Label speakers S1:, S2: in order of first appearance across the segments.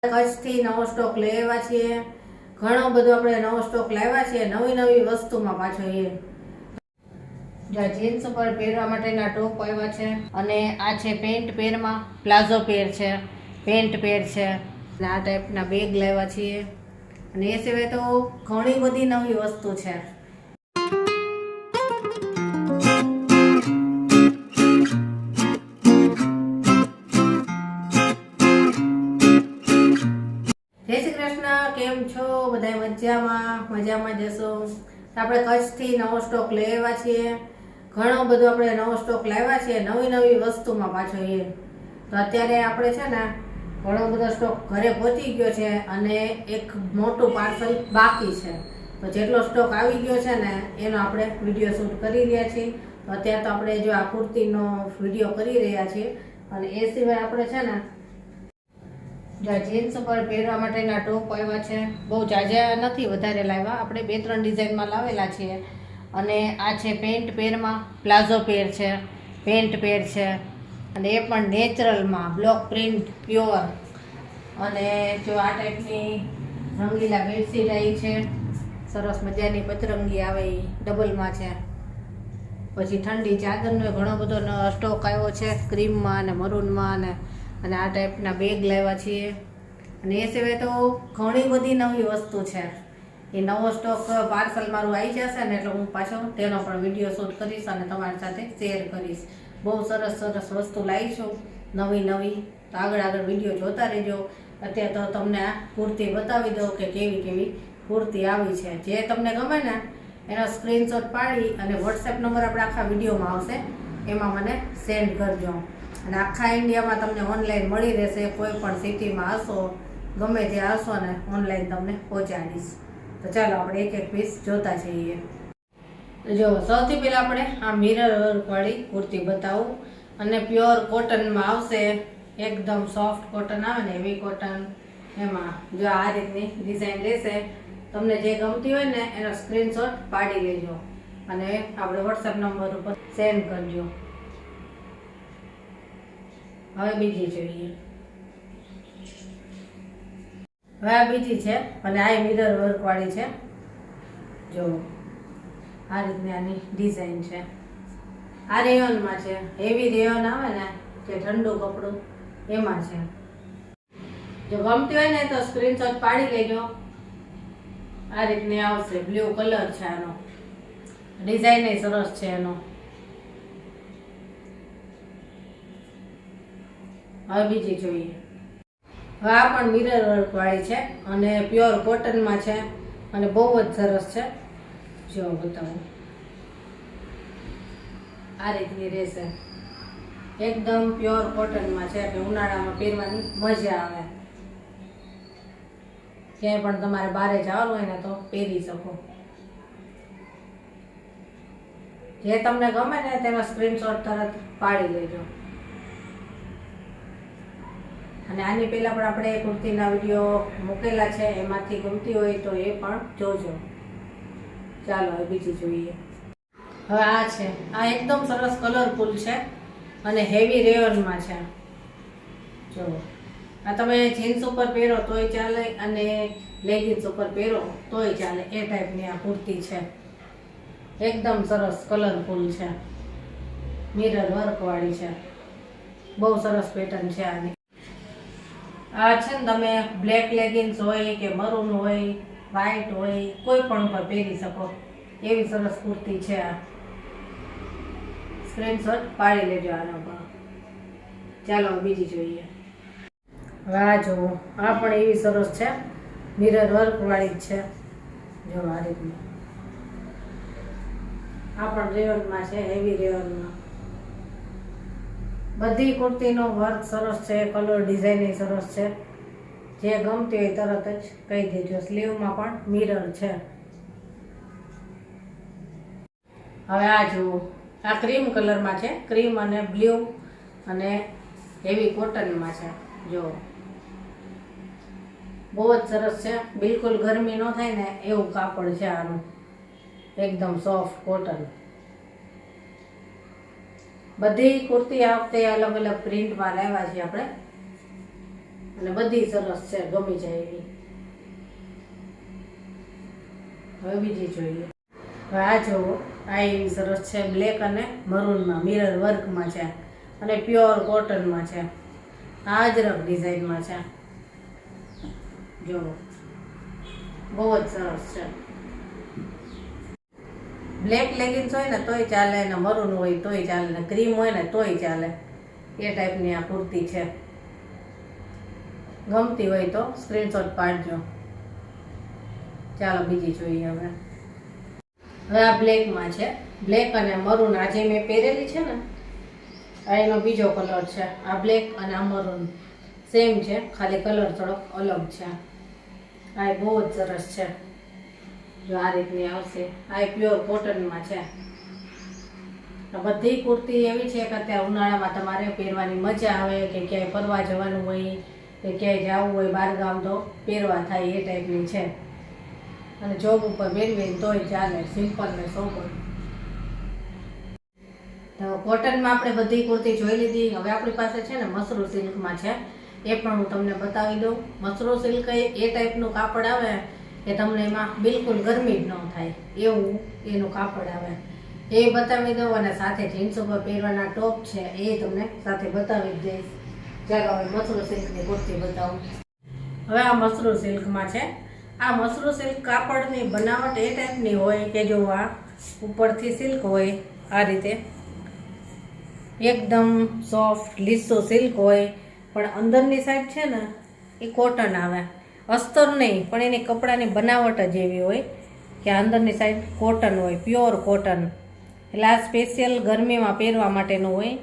S1: કચ્છથી નવો સ્ટોક લઈ આવ્યા છીએ. ઘણો બધો આપણે નવો સ્ટોક લાવ્યા છીએ, નવી નવી વસ્તુમાં પાછો જીન્સ ઉપર પહેરવા માટેના ટોપ આવ્યા છે, અને આ છે પેન્ટ પેરમાં, પ્લાઝો પેર છે, પેન્ટ પેર છે, અને આ ટાઈપના બેગ લાવ્યા છીએ. અને એ સિવાય તો ઘણી બધી નવી વસ્તુ છે. જય શ્રી કૃષ્ણ. કેમ છો બધા? મજામાં જશો. આપણે કચ્છથી નવો સ્ટોક લઈ આવ્યા છીએ. ઘણો બધો આપણે નવો સ્ટોક લાવ્યા છીએ, નવી નવી વસ્તુમાં પાછો તો અત્યારે આપણે છે ને ઘણો બધો સ્ટોક ઘરે પહોંચી ગયો છે, અને એક મોટું પાર્સલ બાકી છે. તો જેટલો સ્ટોક આવી ગયો છે ને એનો આપણે વિડીયો શૂટ કરી રહ્યા છીએ. તો અત્યારે તો આપણે જો આ કુર્તીનો વિડીયો કરી રહ્યા છીએ. અને એ સિવાય આપણે છે ને જીન્સ ઉપર પહેરવા માટેના ટોપ આવ્યા છે. બહુ જાજા નથી વધારે લાવ્યા, આપણે 2-3 ડિઝાઇનમાં લાવેલા છીએ. અને આ છે પેન્ટ પેરમાં, પ્લાઝો પેર છે, પેન્ટ પેર છે, અને એ પણ નેચરલમાં બ્લોક પ્રિન્ટ પ્યોર. અને જો આ ટાઈપની રંગીલા બેડશીટ આવી છે, સરસ મજાની પચરંગી આવે એ ડબલમાં છે. પછી ઠંડી ચાદરનો ઘણો બધો સ્ટોક આવ્યો છે, ક્રીમમાં અને મરૂનમાં. અને આ ટાઈપના બેગ લાવ્યા છીએ. અને એ સિવાય તો ઘણી બધી નવી વસ્તુ છે. એ નવો સ્ટોક પાર્સલ મારું આવી જશે ને એટલે હું પાછો તેનો પણ વિડીયો શૂટ કરીશ અને તમારી સાથે શેર કરીશ. બહુ સરસ સરસ વસ્તુ લાવી છું, નવી. તો આગળ વિડીયો જોતા રહેજો. અત્યારે તો તમને આ કુર્તી બતાવી દઉં કે કેવી કુર્તી આવી છે. જે તમને ગમે ને એનો સ્ક્રીનશોટ પાડી અને વોટ્સએપ નંબર આપણે આખા વિડીયોમાં આવશે, એમાં મને સેન્ડ કરજો. અને આખા ઇન્ડિયામાં તમને ઓનલાઈન મળી રહેશે. કોઈ પણ સિટીમાં હશો, ગમે ત્યાં હશો ને ઓનલાઈન તમને પહોંચાડીશ. તો ચાલો આપણે એક પીસ જોતા જઈએ. જો સૌથી પહેલાં આપણે આ મિરર વર્કવાળી કુર્તી બતાવું. અને પ્યોર કોટનમાં આવશે, એકદમ સોફ્ટ કોટન આવે ને એવી કોટન. એમાં જો આ રીતની ડિઝાઇન રહેશે. તમને જે ગમતી હોય ને એનો સ્ક્રીનશોટ પાડી લેજો અને આપણે વોટ્સએપ નંબર ઉપર સેન્ડ કરજો. હવે બીજી જોઈએ. હવે આ બીજી છે, અને આ મિરર વર્ક વાળી છે. જો આ રીતની આની ડિઝાઇન છે. આ રેયોનમાં છે, હેવી રેયોન આવે ને જે ઠંડુ કપડું એમાં છે. જો ગમતી હોય ને તો સ્ક્રીનશોટ પાડી લેજો. આ રીતની આવશે, બ્લુ કલર છે આનો, ડિઝાઇન સરસ છે એનો. હવે બીજી જોઈએ. હવે આ પણ મિરર વર્ક વાળી છે, અને પ્યોર કોટનમાં છે, અને બહુ જ સરસ છે. જો બતાવું, આ રીતની રહેશે, એકદમ પ્યોર કોટનમાં છે, એટલે ઉનાળામાં પહેરવાની મજા આવે. ક્યાંય પણ તમારે બહાર જવાનું હોય ને તો પહેરી શકો. જે તમને ગમે ને તેનો સ્ક્રીનશોટ તરત પાડી લેજો. અને આની પહેલા પણ આપણે કુર્તીના વિડીયો મૂકેલા છે, એમાંથી ગમતી હોય તો એ પણ જોજો. ચાલો હવે બીજી જોઈએ. હવે આ છે, આ એકદમ સરસ કલરફુલ છે, અને હેવી રેયોનમાં છે. જો આ તમે જીન્સ ઉપર પહેરો તોય ચાલે, અને લેગિન્સ ઉપર પહેરો તોય ચાલે, એ ટાઈપની આ કુર્તી છે. એકદમ સરસ કલરફુલ છે, મિરર વર્ક વાળી છે. બહુ સરસ પેટર્ન છે આની. આ છે ને તમે બ્લેક લેગિન્સ હોય કે મરૂન હોય, વ્હાઈટ હોય, કોઈ પણ ઉપર પહેરી શકો એવી સરસ કુર્તી છે આ. સ્ક્રીનશોટ પાડી લેજો આનો પણ. ચાલો બીજી જોઈએ. હવે આ જુઓ, આ પણ એવી સરસ છે, મિરર વર્ક વાળી જ છે. જો આ રીતની, આ પણ રેયોનમાં છે, હેવી રેયોનમાં. બધી કુર્તીનો વર્ક સરસ છે, કલર ડિઝાઇન સરસ છે. જે ગમતી હોય તરત જ કહી દેજો. સ્લીવમાં પણ મિરર છે. હવે આ જુઓ, આ ક્રીમ કલરમાં છે, ક્રીમ અને બ્લુ, અને હેવી કોટનમાં છે. જો બહુ જ સરસ છે, બિલકુલ ગરમી ન થાય ને એવું કાપડ છે આનું, એકદમ સોફ્ટ કોટન. બધી કુર્તી આ વખતે અલગ અલગ પ્રિન્ટમાં લાવ્યા છીએ આપણે. અને બધી સરસ છે, ગમી જાય એવી. હવે બીજી જોઈએ. હવે આ જુઓ, આ એવી સરસ છે, બ્લેક અને મરૂનમાં મિરર વર્કમાં છે અને પ્યોર કોટનમાં છે. આ અજરક ડિઝાઇનમાં છે. જુઓ, બહુ જ સરસ છે. બ્લેક લેગિન્સ હોય ને તોય ચાલે, ને મરૂન હોય તોય ચાલે, ને ક્રીમ હોય ને તોય ચાલે. એ ટાઈપની આ કુર્તી છે. ગમતી હોય તો સ્ક્રીનશોટ પાડજો. ચાલો બીજી જોઈએ. હવે આ બ્લેકમાં છે, બ્લેક અને મરૂન. આ જે મેં પહેરેલી છે ને, આ એનો બીજો કલર છે. આ બ્લેક અને આ મરૂન સેમ છે, ખાલી કલર થોડોક અલગ છે. આ બહુ જ સરસ છે. જો આ રીતની આવશે. આ પ્યોર કોટનમાં છે. બધી કુર્તી એવી છે કે અત્યારે ઉનાળામાં તમારે પહેરવાની મજા આવે, કે ક્યાંય ફરવા જવાનું હોય કે ક્યાંય જવું હોય બહાર ગામ તો પહેરવા થાય એ ટાઈપની છે. અને જોબ ઉપર પહેરવી તોય ચાલે, સિમ્પલ ને સોબર. તો કોટનમાં આપણે બધી કુર્તી જોઈ લીધી. હવે આપણી પાસે છે ને મસરૂ સિલ્કમાં છે, એ પણ હું તમને બતાવી દઉં. મસરૂ સિલ્ક એ ટાઈપનું કાપડ આવે કે તમને એમાં બિલકુલ ગરમી જ ન થાય એવું એનું કાપડ આવે. એ બતાવી દઉં, અને સાથે જીન્સ ઉપર પહેરવાના ટોપ છે એ તમને સાથે બતાવી જ દઈશ. ચાલો હવે મસરૂ સિલ્કની કુર્તી બતાવું. હવે આ મસરૂ સિલ્કમાં છે. આ મસરૂ સિલ્ક કાપડની બનાવટ એ ટાઈપની હોય કે જો આ ઉપરથી સિલ્ક હોય આ રીતે એકદમ સોફ્ટ લીસું સિલ્ક હોય, પણ અંદરની સાઈડ છે ને એ કોટન આવે. અસ્તર નહીં, પણ એની કપડાની બનાવટ જ એવી હોય કે અંદરની સાઈડ કોટન હોય, પ્યોર કોટન. એટલે આ સ્પેશિયલ ગરમીમાં પહેરવા માટેનું હોય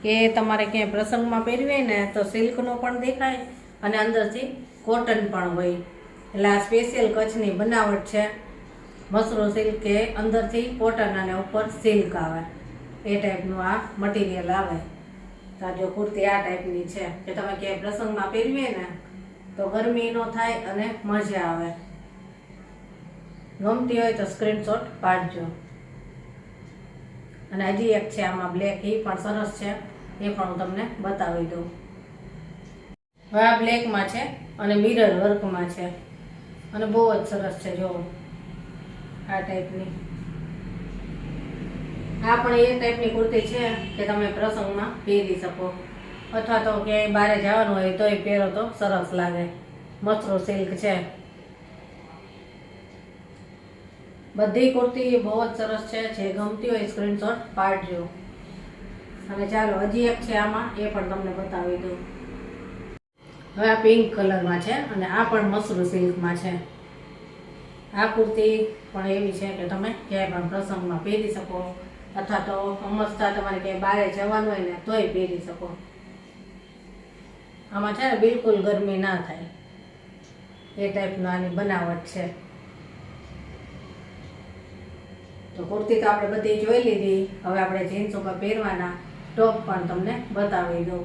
S1: કે તમારે ક્યાંય પ્રસંગમાં પહેરવી હોય ને તો સિલ્કનો પણ દેખાય અને અંદરથી કોટન પણ હોય. એટલે આ સ્પેશિયલ કચ્છની બનાવટ છે. મસરૂ સિલ્ક કે અંદરથી કોટન અને ઉપર સિલ્ક આવે એ ટાઈપનું આ મટીરિયલ આવે. તો જો કુર્તી આ ટાઈપની છે કે તમે ક્યાંય પ્રસંગમાં પહેરવી ને તો ગરમી ન થાય અને મજા આવે. ગમતી હોય તો સ્ક્રીનશોટ પાડજો. અને હજી એક છે આમાં બ્લેક, એ પણ સરસ છે, એ પણ હું તમને બતાવી દઉં. હવે આ બ્લેકમાં છે અને મિરર વર્કમાં છે અને બહુ જ સરસ છે. જો આ ટાઈપની, આ પણ એ ટાઈપની કુર્તી છે કે તમે પ્રસંગમાં પહેરી શકો, અથવા તો ક્યાંય બહાર જવાનું હોય તોય પહેરો તો સરસ લાગે. મસરૂ સિલ્ક છે. બધી કુર્તી બહુ જ સરસ છે. જે ગમતી હોય સ્ક્રીનશોટ પાડજો. અને ચાલો હજી એક છે આમાં, એ પણ તમને બતાવી દઉં. હવે આ પિંક કલરમાં છે અને આ પણ મસરૂ સિલ્કમાં છે. આ કુર્તી પણ એવી છે કે તમે ક્યાંય પણ પ્રસંગમાં પહેરી શકો, અથવા તો અમસ્તા તમારે ક્યાંય બહાર જવાનું હોય ને તોય પહેરી શકો. આમાં છે ને બિલકુલ ગરમી ના થાય એ ટાઈપનું આની બનાવટ છે. તો કુર્તી તો આપણે બધી જોઈ લીધી. હવે આપણે જીન્સ ઉપર પહેરવાના ટોપ પણ તમને બતાવી દઉં.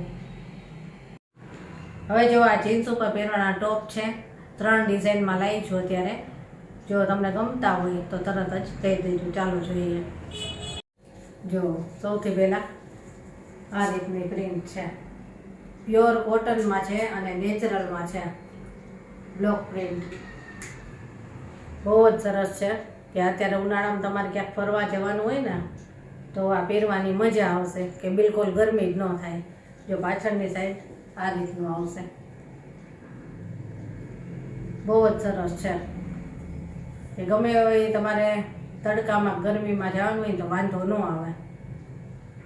S1: હવે જો આ જીન્સ ઉપર પહેરવાના ટોપ છે, 3 ડિઝાઇનમાં લાવી છું અત્યારે. જો તમને ગમતા હોય તો તરત જ કહી દેજો. ચાલો જોઈએ. જો સૌથી પહેલાં આ રીતની પ્રિન્ટ છે, પ્યોર કોટનમાં છે અને નેચરલમાં છે. બ્લોક પ્રિન્ટ બહુ જ સરસ છે કે અત્યારે ઉનાળામાં તમારે ક્યાંક ફરવા જવાનું હોય ને તો આ પહેરવાની મજા આવશે કે બિલકુલ ગરમી જ ન થાય. જો પાછળની સાઈડ આ રીતનું આવશે, બહુ જ સરસ છે કે ગમે હોય તમારે તડકામાં ગરમીમાં જવાનું હોય તો વાંધો ન આવે.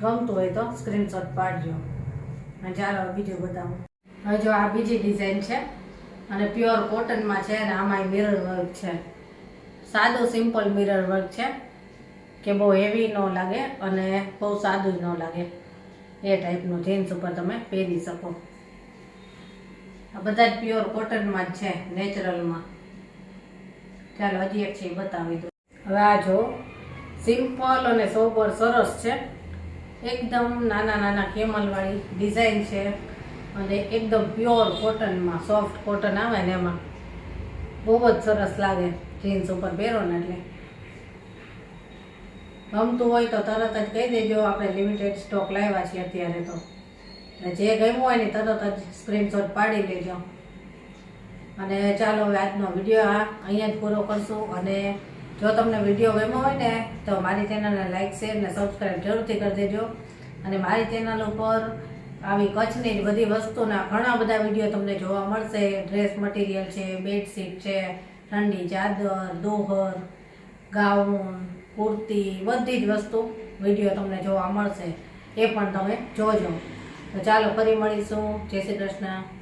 S1: ગમતું હોય તો સ્ક્રીનશોટ પાડજો. અને ચાલો બીજું બતાવું. હવે જો આ બીજી ડિઝાઇન છે અને પ્યોર કોટનમાં છે અને આમાં મિરર વર્ક છે. સાદું સિમ્પલ મિરર વર્ક છે કે બહુ હેવી ન લાગે અને બહુ સાદું ન લાગે એ ટાઈપનું જીન્સ ઉપર તમે પહેરી શકો. આ બધા જ પ્યોર કોટનમાં જ છે, નેચરલમાં. ચાલો હજી એક છે એ બતાવી દો. હવે આ જો સિમ્પલ અને સોબર સરસ છે. એકદમ નાના નાના કેમલવાળી ડિઝાઇન છે અને એકદમ પ્યોર કોટનમાં, સોફ્ટ કોટન આવે ને એમાં બહુ જ સરસ લાગે જીન્સ ઉપર પહેરો ને એટલે. ગમતું હોય તો તરત જ કહી દેજો. આપણે લિમિટેડ સ્ટોક લાવ્યા છીએ અત્યારે તો. જે ગમ્યું હોય ને તરત જ સ્ક્રીનશોટ પાડી લેજો. અને ચાલો હવે આજનો વિડીયો અહીંયા જ પૂરો કરશું. અને જો તમને વિડીયો ગમ્યો હોય ને તો મારી ચેનલને લાઈક શેર ને સબસ્ક્રાઈબ જરૂરથી કરી દેજો. અને મારી ચેનલ ઉપર આવી કચ્છની જ બધી વસ્તુના ઘણા બધા વિડીયો તમને જોવા મળશે. ડ્રેસ મટીરિયલ છે, બેડશીટ છે, ઠંડી ચાદર, દોહર, ગાઉન, કુર્તી, બધી જ વસ્તુ વિડીયો તમને જોવા મળશે. એ પણ તમે જોજો. તો ચાલો ફરી મળીશું. જય શ્રી કૃષ્ણ.